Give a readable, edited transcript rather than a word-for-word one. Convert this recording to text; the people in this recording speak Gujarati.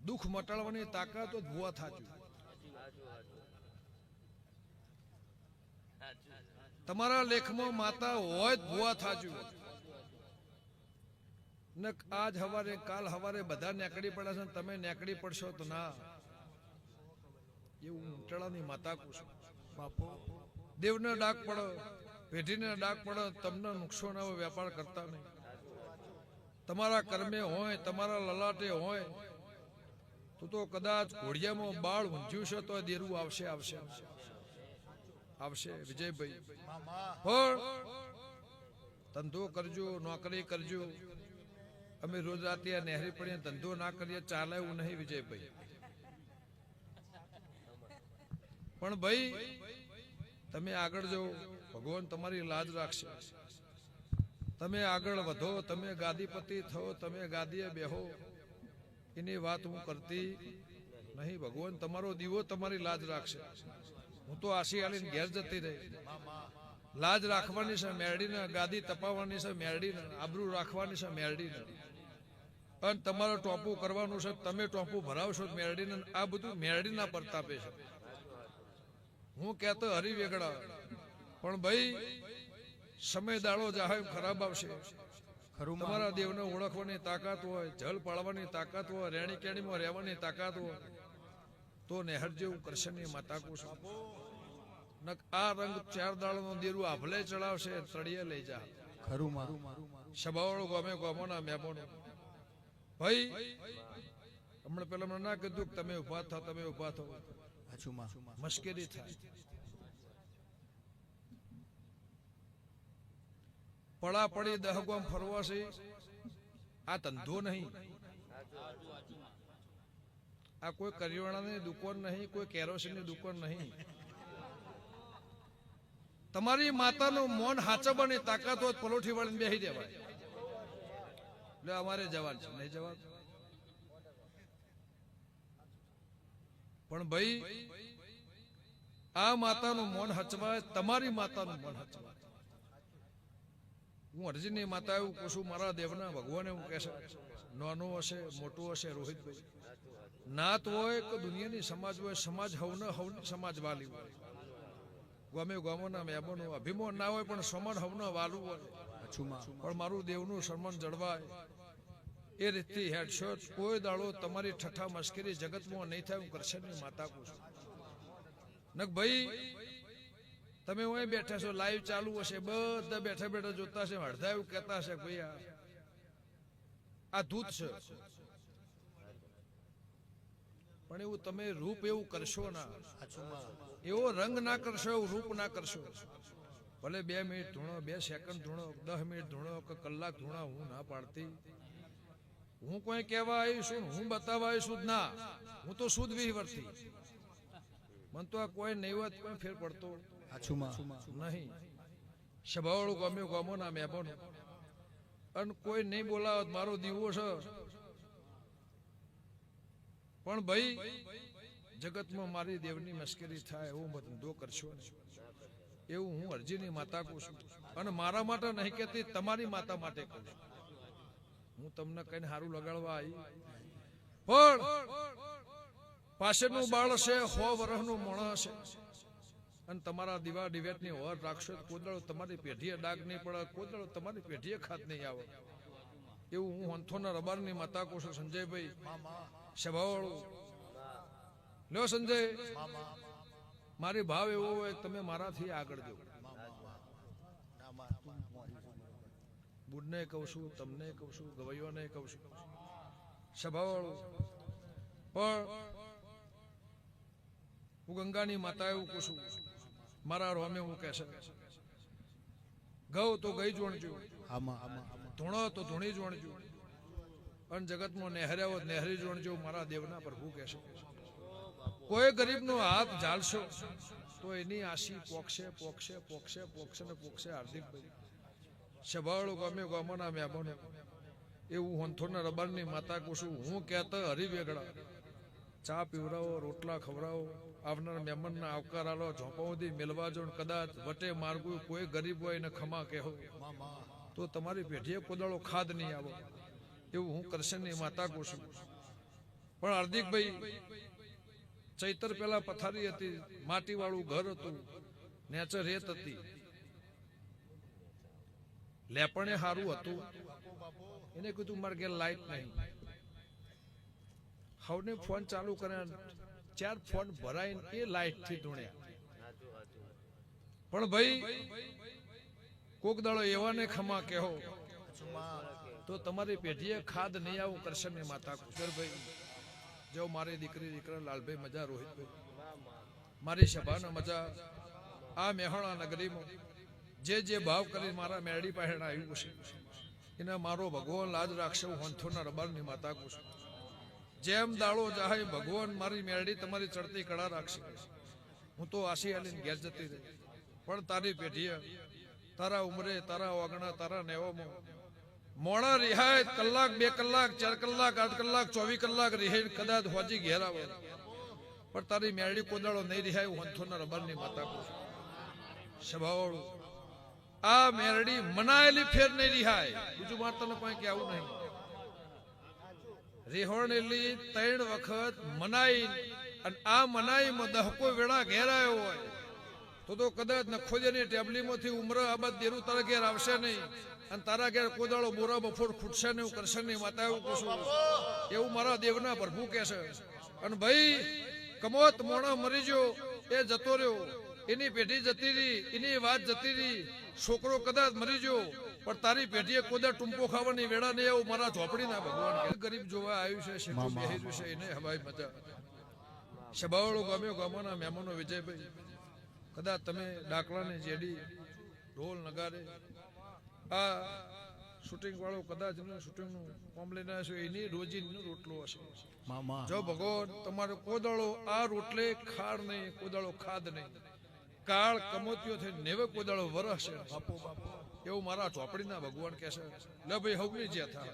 દુઃખ મટાડવાની તાકાત તો ભૂવા થાચું. તમારા લેખમાં માતા હોય જ ભૂવા થાચું. ને આજ હવારે કાલ હવારે બધા નેકડી પડ્યા છે, તમે નેકડી પડશો તો ના, એવું ઉંટળાની માતા કુશ બાપો. દેવને ડાક પડો, પેઢીને ડાક પડો, તમને નુકસાન આવે વેપાર કરતા નહીં. તમારા કર્મે હોય, તમારા લલાટે હોય તો કદાચ ઘોડિયામાં બાળ ઊંઝ્યું છે તો દેરું આવશે આવશે આવશે વિજયભાઈ. પણ ધંધો કરજો, નોકરી કરજો. અમે રોજ રાતે નહેરી પડીએ ધંધો ના કરીએ ચાલે એવું નહીં વિજયભાઈ. પણ ભાઈ તમે આગળ જો, ભગવાન તમારી લાજ રાખશે. તમે આગળ વધો, તમે ગાદીપતિ થો, તમે ગાદીએ બેહો, એની વાત હું કરતી નહીં. ભગવાન તમારો દીવો તમારી લાજ રાખશે. હું તો આશી આલીને ઘેર જતી રહી. લાજ રાખવાની છે મેરડીને, ગાદી તપાવવાની છે મેરડીને, આબરૂ રાખવાની છે મેરડીને. અને તમારે ટોપું કરવાનું છે, તમે ટોપું ભરાવશો મેરડીને. આ બધું મેરડીના પ્રતાપે છે. હું કહેતો હરી વેગડા, પણ ભાઈ સમય દાડો જાહે ખરાબ આવશે. તમારા દેવને ઓળખવાની તાકાત હોય, જલ પાળવાની તાકાત હોય, રેણી કેણીમાં રહેવાની તાકાત હોય તો નહેર જેવું કરશનની માતા કુશ. આ રંગ 4 દાડાનો દેરું આભલે ચડાવશે, તળિયે લઈ જા. સભાવાળો ગમે ગમોના મહેમાનો ભાઈ હમણાં પેલા મને ના કીધું કે તમે ઉભા થો, તમે ઉભા થો, મુશ્કેલી થાય. પડા પડી દહગામ ફરવા છે, આ ધંધો નહીં. આ કોઈ કરિયાણાની દુકાન નહીં, કોઈ કેરોસીનની દુકાન નહીં. તમારી માતાનું મોન હાચવવાની તાકાત હોય પલોઠી વાળીને બેસી દેવાય. એટલે અમારે જવાનું છે, નહીં જવાનું. પણ ભાઈ આ માતાનું મોન હચવાય, તમારી માતાનું મોન હચવાય. હું અરજીની માતા એવું કહું છું, મારા દેવના ભગવાન એવું કહેશે, નાનું હશે મોટું હશે રોહિતભાઈ, નાત હોય કે દુનિયાની સમાજ હોય, સમાજ હવની સમાજ વાલી હોય, ગમે ગમોના મહેમાનો અભિમાન ના હોય પણ સમાન હવના વાલું હોય. પણ મારું દેવનું સન્માન જળવાય એ રીતથી હેડશોટ કોઈ દાડો તમારી ઠઠ્ઠા મશ્કરી જગતમાં નહીં થાય. હું કરશનની માતા કહું છું. નક ભાઈ તમે અહીં બેઠા છો, લાઈવ ચાલુ હશે, બધા બેઠા બેઠા જોતા હશે, અડધા એવું કહેતા હશે ભાઈ આ ધૂત છે. પણ એવું તમે રૂપ એવું કરશો ના, એવો રંગ ના કરશો, એવું રૂપ ના કરશો. ભલે 2 મિનિટ ધૂણો, 2 સેકન્ડ ધૂણો, 10 મિનિટ ધૂણો કે કલાક ધૂણો, હું ના પાડતી. હું કોઈ કહેવા આવીશું, હું બતાવવા આવીશું ના, હું તો શુદ્ધ વિહવરથી. મને તો આ કોઈ નહીં હોત કોઈ ફેર પડતો નહીં. સભાવાળું ગમે ગમોના મહેમાનો અને કોઈ નહીં બોલાવત મારો દીવો છે. પણ ભાઈ જગતમાં મારી દેવની મશ્કરી થાય એવું ધંધો કરશો ને, એવું હું અરજીની માતા કહું છું. અને મારા માટે નહીં કહેતી, તમારી માતા માટે કહું છું. હું તમને કઈને સારું લગાડવા આવી, પણ પાછળનું બાળ હશે, 100 વર્ષનું માણસ હશે, અને તમારા દીવા ડિવેટની ઓર રાખશો, કોદળો તમારી પેઢીએ ડાગ નહીં પડે, કોદળો તમારી પેઢીએ ખાત નહીં આવે. એવું હું હંથોના રબારની માતા કહું છું. સંજયભાઈ સભાવાળું લ્યો, સંજય મારી ભાવ એવો હોય તમે મારાથી આગળ જો. બુડને કહું છું, તમને કહું છું, ગવૈયોને કહું છું, સભાવાળું. પણ હું ગંગાની માતા એવું કહું છું, મારા રોમે હું કહેશે, ગૌ તો ગઈ જોણજો, ધૂણો તો ધૂણી જોણજો, અને જગતમાં નહેર્યા હોત નહેરી જોણજો. મારા દેવના પ્રભુ કહેશે, કોઈ ગરીબનો હાથ ઝાલશો તો એની આશી પોક્ષે પોક્ષે પોક્ષે પોક્ષે ને પોક્ષે. હાર્દિકભાઈ સભાવાળો ગમે ગમોના મહેમાનો એવું હંથોના રબારની માતા કહું છું. હું કહેતા હરી વેગડા, ચા પીવડાવો, રોટલા ખવડાવો, આવનાર મહેમાનના આવકાર આલો, ઝોંપાઓથી મેળવા જો. કદાચ વટે માર્ગું કોઈ ગરીબ હોય એને ખમા કહેવો તો તમારી પેઢીએ કોદાળો ખાદ નહીં આવો. એવું હું કરશનની માતા કહું છું. પણ હાર્દિકભાઈ ચૈતર પેલા પથારી હતી, માટી વાળું ઘર હતું, નેચર રેત હતી, લેપણે સારું હતું. એને કીધું મારે ઘેર લાઈટ નહીં. હવને ફોન ચાલુ કર્યા, 4 ફોન ભરાઈને એ લાઈટ થી ધૂણ્યા. પણ ભાઈ કોક દાડો એવાને ખમા કહો તો તમારી પેઢીએ ખાદ નહીં આવું કરશે ને માતા કુશરભાઈ. જો મારી દીકરી દીકરા લાલભાઈ મજા, રોહિતભાઈ મારી સભાના મજા. આ મેહોણા નગરીમાં જે ભાવ કરી મારા મેરડી પાસે આવ્યું છે એના મારો ભગવાન લાજ રાખશે. હોંથોના રબારની માતા કુશ જેમ દાડો જાહે ભગવાન મારી મેરડી તમારી ચડતી કળા રાખશે. હું તો આશી આલીને ઘેર જતી રહી, પણ તારી પેઢીએ તારા ઉમરે, તારા વાગણા, તારા નેવામાં મોડા રિહાય કલાક, 2 કલાક, 4 કલાક, 8 કલાક, 24 કલાક રિહાય કદાચ હોજી ઘેર આવે, પણ તારી મેરડી કોદાળો નહીં રિહાય. હોંથોના રબારની માતા કુશ સ્વભાવવાળું આ મેરડી મનાયેલી ફેર નહીં રિહાય. બીજું મારે તને કોઈ કહેવું નહીં. રેહોણેલી 3 વખત મનાઈ, અને આ મનાઈમાં દહકો વેળા ઘેર આવ્યો હોય તો કદાચ નખોજેની ટેબલીમાંથી ઉમર આબાદ દેરું તારા ઘેર આવશે નહીં, અને તારા ઘેર કોદાળો બોરા બફોર ફૂટશે નહીં, કરશે નહીં. માતા એવું કશું એવું મારા દેવના પ્રભુ કહે છે. અને ભાઈ કમોત મોણો મરી ગયો, એ જતો રહ્યો, એની પેઢી જતી રહી, એની વાત જતી રહી. છોકરો કદાચ મરી ગયો, પણ તારી પેઢીએ કોદા ટૂંપો ખાવાની વેળા નહીં એવું મારા ઝોપડીના ભગવાન કે. ગરીબ જોવા આવ્યું છે, શેઠું બેહી રહ્યું છે, એને હવાઈ મજા. સભાવાળો ગામ્યો, ગામોના મહેમાનો વિજયભાઈ, કદાચ તમે ડાકલાની જેડી ઢોલ નગારે આ શૂટિંગ વાળો કદાચ શૂટિંગનું કોમ લઈને આવ્યો છે, એની રોજીનો રોટલો હશે. જો ભગવાન તમારો કોદાળો આ રોટલે ખાડ નહીં, કોદાળો ખાદ નહીં, કાળ કમોતીઓ થઈ 90 કોદાળો વરસ છે એવું મારા ચોપડીના ભગવાન કહે છે. લે ભાઈ હવની જે થાય